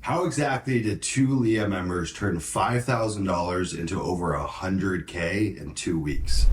How exactly did two LIA members turn $5,000 into over $100K in 2 weeks?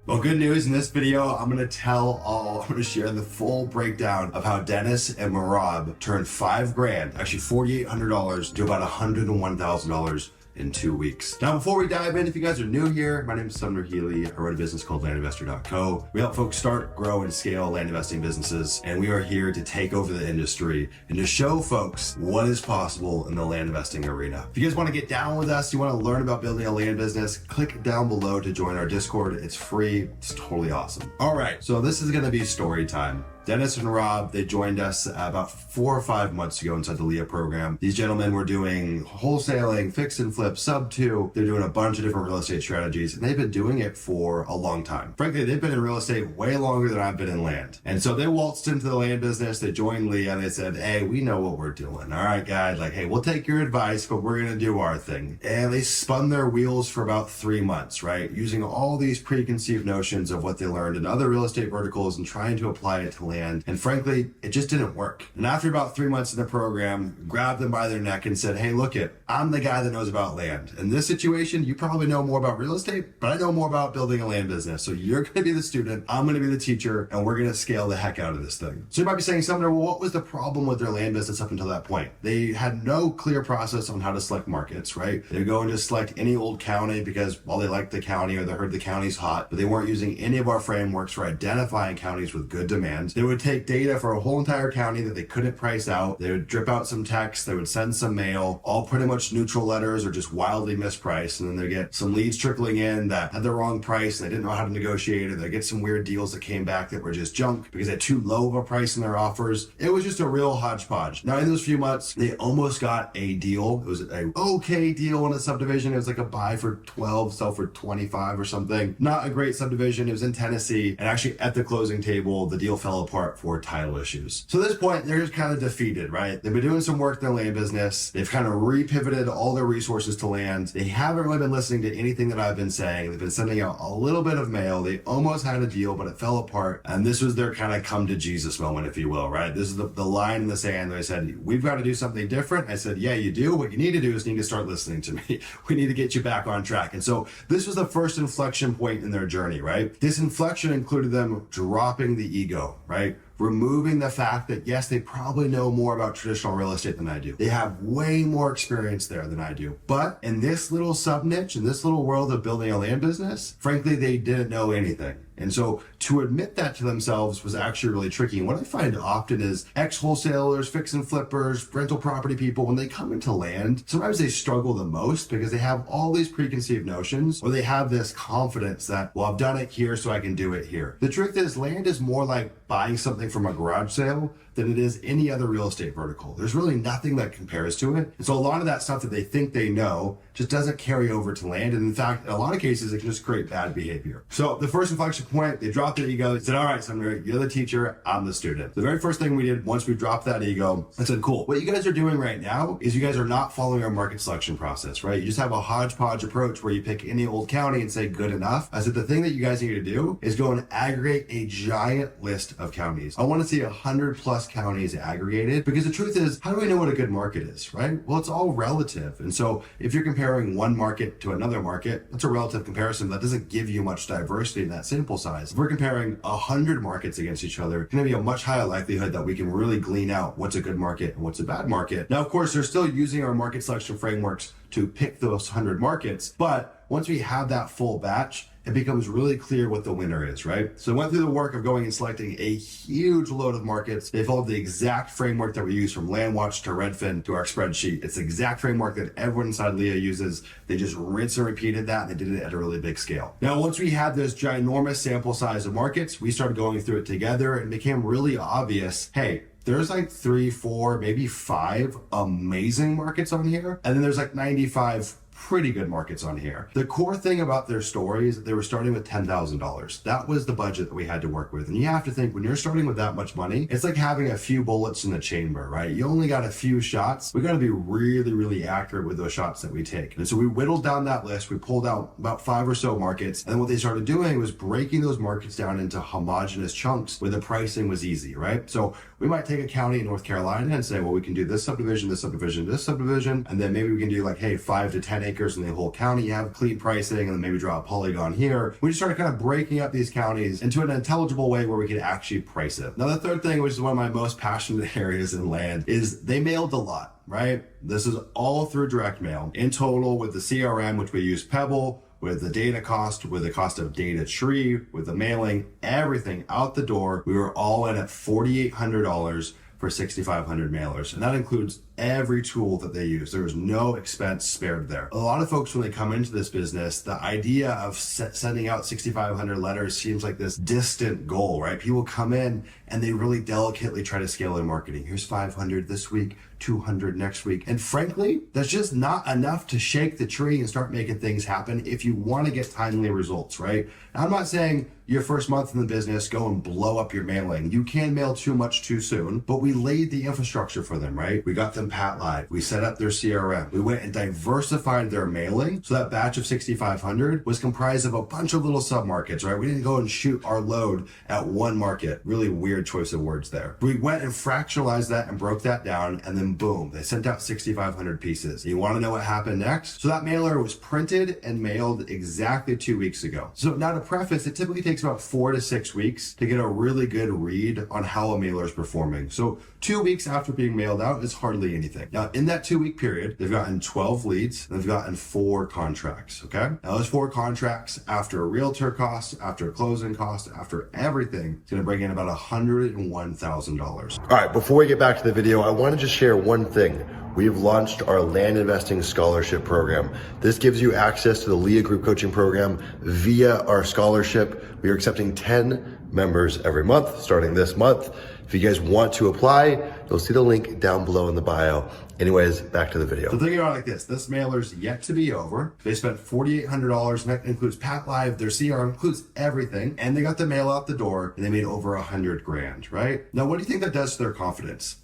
Well, good news in this video, I'm going to share the full breakdown of how Dennis and Marab turned $5,000, actually $4,800 to about $101,000 in 2 weeks. Now, before we dive in, if you guys are new here, my name is Sumner Healey. I run a business called landinvestor.co. We help folks start, grow, and scale land investing businesses, and we are here to take over the industry and to show folks what is possible in the land investing arena. If you guys want to get down with us, you want to learn about building a land business, click down below to join our Discord. It's free. It's totally awesome. All right, so this is going to be story time. Dennis and Rob, they joined us about 4 or 5 months ago inside the LIA program. These gentlemen were doing wholesaling, fix and flip, sub 2. They're doing a bunch of different real estate strategies, and they've been doing it for a long time. Frankly, they've been in real estate way longer than I've been in land. And so they waltzed into the land business, they joined LIA, and they said, hey, we know what we're doing. All right, guys, hey, we'll take your advice, but we're going to do our thing. And they spun their wheels for about 3 months, right? Using all these preconceived notions of what they learned in other real estate verticals and trying to apply it to land. And frankly, it just didn't work. And after about 3 months in the program, grabbed them by their neck and said, hey, look it, I'm the guy that knows about land. In this situation, you probably know more about real estate, but I know more about building a land business. So you're going to be the student, I'm going to be the teacher, and we're going to scale the heck out of this thing. So you might be saying, Sumner, well, what was the problem with their land business up until that point? They had no clear process on how to select markets, right? They would go and just select any old county because, well, they liked the county or they heard the county's hot, but they weren't using any of our frameworks for identifying counties with good demand. They would take data for a whole entire county that they couldn't price out. They would drip out some text, they would send some mail, all pretty much neutral letters or just wildly mispriced. And then they get some leads trickling in that had the wrong price and they didn't know how to negotiate it. They get some weird deals that came back that were just junk because they had too low of a price in their offers. It was just a real hodgepodge. Now, in those few months, they almost got a deal. It was an okay deal in a subdivision. It was like a buy for 12, sell for 25 or something. Not a great subdivision. It was in Tennessee. And actually at the closing table, the deal fell apart for title issues. So at this point, they're just kind of defeated, right? They've been doing some work in their land business. They've kind of repivoted all their resources to land. They haven't really been listening to anything that I've been saying. They've been sending out a little bit of mail. They almost had a deal, but it fell apart. And this was their kind of come to Jesus moment, if you will, right? This is the line in the sand. They said, we've got to do something different. I said, yeah, you do. What you need to do is you need to start listening to me. We need to get you back on track. And so this was the first inflection point in their journey, right? This inflection included them dropping the ego, right? Removing the fact that, yes, they probably know more about traditional real estate than I do. They have way more experience there than I do. But in this little sub niche, in this little world of building a land business, frankly, they didn't know anything. And so to admit that to themselves was actually really tricky. And what I find often is ex-wholesalers, fix and flippers, rental property people, when they come into land, sometimes they struggle the most because they have all these preconceived notions, or they have this confidence that, well, I've done it here, so I can do it here. The truth is, land is more like buying something from a garage sale than it is any other real estate vertical. There's really nothing that compares to it. And so a lot of that stuff that they think they know just doesn't carry over to land. And in fact, in a lot of cases, it can just create bad behavior. So the first inflection point, they dropped their ego. They said, all right, Sumner, you're the teacher, I'm the student. The very first thing we did once we dropped that ego, I said, cool. What you guys are doing right now is you guys are not following our market selection process, right? You just have a hodgepodge approach where you pick any old county and say good enough. I said, the thing that you guys need to do is go and aggregate a giant list of counties. I want to see 100+ counties aggregated, because the truth is, how do we know what a good market is, right? Well, it's all relative. And so if you're comparing one market to another market, that's a relative comparison that doesn't give you much diversity in that sample size. If we're comparing 100 markets against each other, it's going to be a much higher likelihood that we can really glean out what's a good market and what's a bad market. Now, of course, they're still using our market selection frameworks to pick those 100 markets, but once we have that full batch, it becomes really clear what the winner is, right? So I went through the work of going and selecting a huge load of markets. They followed the exact framework that we use from LandWatch to Redfin to our spreadsheet. It's the exact framework that everyone inside LIA uses. They just rinse and repeated that, and they did it at a really big scale. Now, once we had this ginormous sample size of markets, we started going through it together, and it became really obvious, hey, there's like 3, 4, maybe 5 amazing markets on here. And then there's like 95 pretty good markets on here. The core thing about their story is that they were starting with $10,000. That was the budget that we had to work with. And you have to think, when you're starting with that much money, it's like having a few bullets in the chamber, right? You only got a few shots. We got to be really, really accurate with those shots that we take. And so we whittled down that list. We pulled out about 5 or so markets. And then what they started doing was breaking those markets down into homogenous chunks where the pricing was easy, right? So we might take a county in North Carolina and say, well, we can do this subdivision, this subdivision, this subdivision. And then maybe we can do like, hey, 5 to 10 acres in the whole county, you have clean pricing, and then maybe draw a polygon here. We just started kind of breaking up these counties into an intelligible way where we could actually price it. Now, the third thing, which is one of my most passionate areas in land, is they mailed a lot, right? This is all through direct mail. In total, with the CRM, which we use Pebble, with the data cost, with the cost of data tree, with the mailing, everything out the door, we were all in at $4,800 for 6,500 mailers. And that includes every tool that they use. There was no expense spared there. A lot of folks, when they come into this business, the idea of sending out 6,500 letters seems like this distant goal, right? People come in and they really delicately try to scale their marketing. Here's 500 this week, 200 next week. And frankly, that's just not enough to shake the tree and start making things happen if you want to get timely results, right? Now, I'm not saying your first month in the business, go and blow up your mailing. You can mail too much too soon, but we laid the infrastructure for them, right? We got them Pat Live. We set up their CRM. We went and diversified their mailing. So that batch of 6,500 was comprised of a bunch of little sub-markets, right? We didn't go and shoot our load at one market. Really weird choice of words there. We went and fractionalized that and broke that down, and then boom, they sent out 6,500 pieces. You want to know what happened next? So that mailer was printed and mailed exactly 2 weeks ago. So now, to preface, it typically takes about 4 to 6 weeks to get a really good read on how a mailer is performing. So 2 weeks after being mailed out is hardly anything. Now, in that 2 week period, they've gotten 12 leads and they've gotten 4 contracts, okay? Now, those 4 contracts, after a realtor cost, after a closing cost, after everything, it's gonna bring in about $101,000. All right, before we get back to the video, I wanna just share one thing. We've launched our land investing scholarship program. This gives you access to the LIA group coaching program via our scholarship. We are accepting 10 members every month, starting this month. If you guys want to apply, you'll see the link down below in the bio. Anyways, back to the video. So think about it like this mailer's yet to be over. They spent $4,800, and that includes Pat Live, their CRM, includes everything. And they got the mail out the door and they made over 100 grand, right? Now, what do you think that does to their confidence?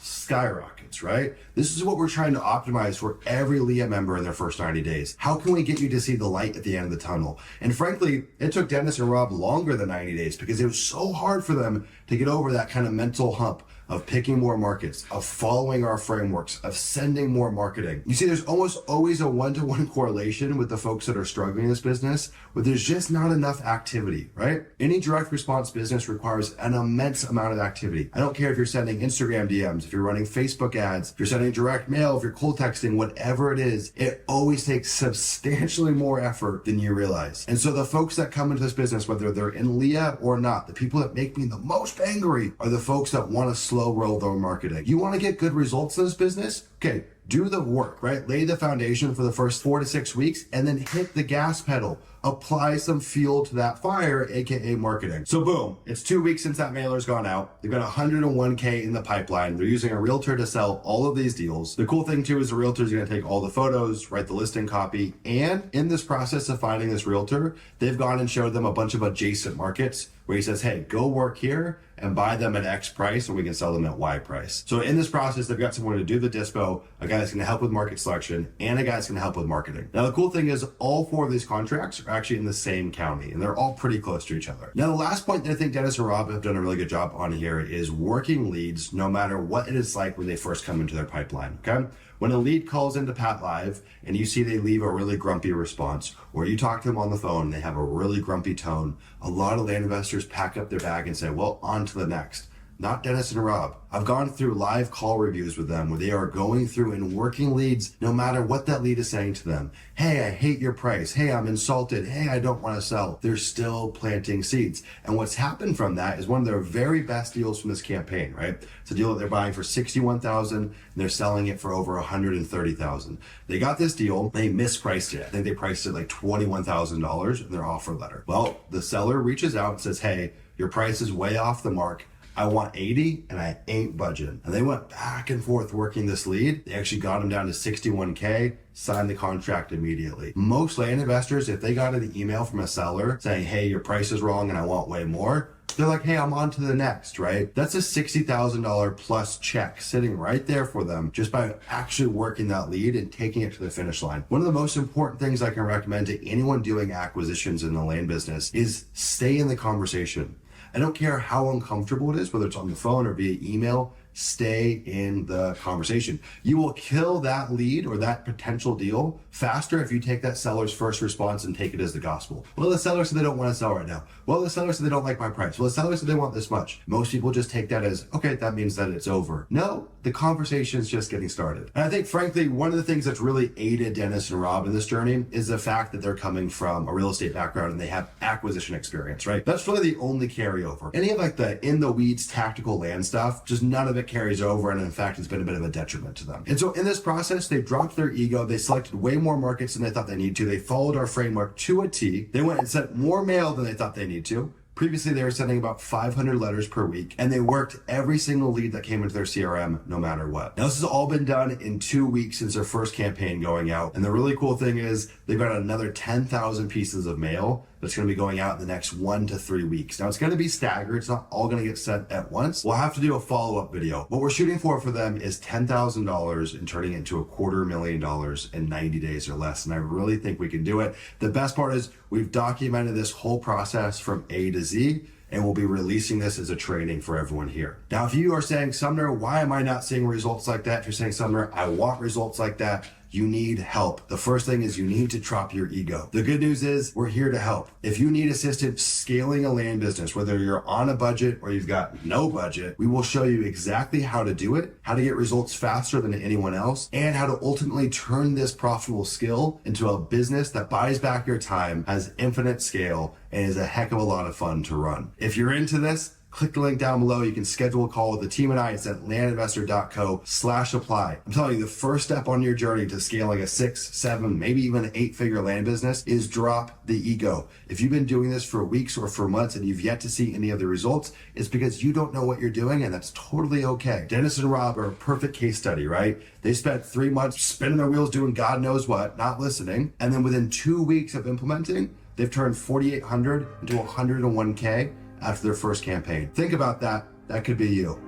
Skyrockets, right? This is what we're trying to optimize for every LIA member in their first 90 days. How can we get you to see the light at the end of the tunnel? And frankly, it took Dennis and Rob longer than 90 days because it was so hard for them to get over that kind of mental hump of picking more markets, of following our frameworks, of sending more marketing. You see, there's almost always a one-to-one correlation with the folks that are struggling in this business, where there's just not enough activity, right? Any direct response business requires an immense amount of activity. I don't care if you're sending Instagram DMs, if you're running Facebook ads, if you're sending direct mail, if you're cold texting, whatever it is, it always takes substantially more effort than you realize. And so the folks that come into this business, whether they're in LIA or not, the people that make me the most angry are the folks that want to slow roll their marketing. You want to get good results in this business? Okay, do the work, right? Lay the foundation for the first 4 to 6 weeks and then hit the gas pedal. Apply some fuel to that fire, AKA marketing. So boom, it's 2 weeks since that mailer's gone out. They've got 101K in the pipeline. They're using a realtor to sell all of these deals. The cool thing too is the realtor's gonna take all the photos, write the listing copy, and in this process of finding this realtor, they've gone and showed them a bunch of adjacent markets where he says, hey, go work here and buy them at X price and we can sell them at Y price. So in this process, they've got someone to do the dispo, a guy that's gonna help with market selection, and a guy that's gonna help with marketing. Now, the cool thing is all 4 of these contracts are actually in the same county and they're all pretty close to each other. Now, the last point that I think Dennis and Rob have done a really good job on here is working leads no matter what it is like when they first come into their pipeline, okay? When a lead calls into Pat Live and you see they leave a really grumpy response, or you talk to them on the phone and they have a really grumpy tone, a lot of land investors pack up their bag and say, well, on to the next. Not Dennis and Rob. I've gone through live call reviews with them where they are going through and working leads no matter what that lead is saying to them. Hey, I hate your price. Hey, I'm insulted. Hey, I don't want to sell. They're still planting seeds. And what's happened from that is one of their very best deals from this campaign, right? It's a deal that they're buying for $61,000 and they're selling it for over $130,000. They got this deal, they mispriced it. I think they priced it like $21,000 in their offer letter. Well, the seller reaches out and says, hey, your price is way off the mark. I want 80 and I ain't budging. And they went back and forth working this lead. They actually got him down to 61K, signed the contract immediately. Most land investors, if they got an email from a seller saying, hey, your price is wrong and I want way more, they're like, hey, I'm on to the next, right? That's a $60,000 plus check sitting right there for them just by actually working that lead and taking it to the finish line. One of the most important things I can recommend to anyone doing acquisitions in the land business is stay in the conversation. I don't care how uncomfortable it is, whether it's on the phone or via email, stay in the conversation. You will kill that lead or that potential deal faster if you take that seller's first response and take it as the gospel. Well, the seller said they don't want to sell right now. Well, the seller said they don't like my price. Well, the seller said they want this much. Most people just take that as, okay, that means that it's over. No, the conversation is just getting started. And I think, frankly, one of the things that's really aided Dennis and Rob in this journey is the fact that they're coming from a real estate background and they have acquisition experience, right? That's really the only carryover. Any of like the in the weeds tactical land stuff, just none of it carries over, and in fact it's been a bit of a detriment to them. And so in this process, they dropped their ego, they selected way more markets than they thought they needed to, they followed our framework to a T, they went and sent more mail than they thought they needed to. Previously, they were sending about 500 letters per week, and they worked every single lead that came into their CRM, no matter what. Now, this has all been done in 2 weeks since their first campaign going out. And the really cool thing is they've got another 10,000 pieces of mail that's going to be going out in the next 1 to 3 weeks. Now, it's going to be staggered. It's not all going to get sent at once. We'll have to do a follow-up video. What we're shooting for them is $10,000 and turning it into $250,000 in 90 days or less. And I really think we can do it. The best part is we've documented this whole process from A to Z, and we'll be releasing this as a training for everyone here. Now, if you are saying, Sumner, why am I not seeing results like that? If you're saying, Sumner, I want results like that, you need help. The first thing is you need to drop your ego. The good news is we're here to help. If you need assistance scaling a land business, whether you're on a budget or you've got no budget, we will show you exactly how to do it, how to get results faster than anyone else, and how to ultimately turn this profitable skill into a business that buys back your time, has infinite scale, and is a heck of a lot of fun to run. If you're into this, click the link down below. You can schedule a call with the team and I. It's at landinvestor.co/apply. I'm telling you, the first step on your journey to scaling a 6, 7, maybe even an 8-figure land business is drop the ego. If you've been doing this for weeks or for months and you've yet to see any of the results, it's because you don't know what you're doing, and that's totally okay. Dennis and Rob are a perfect case study, right? They spent 3 months spinning their wheels doing God knows what, not listening. And then within 2 weeks of implementing, they've turned 4,800 into 101K after their first campaign. Think about that. That could be you.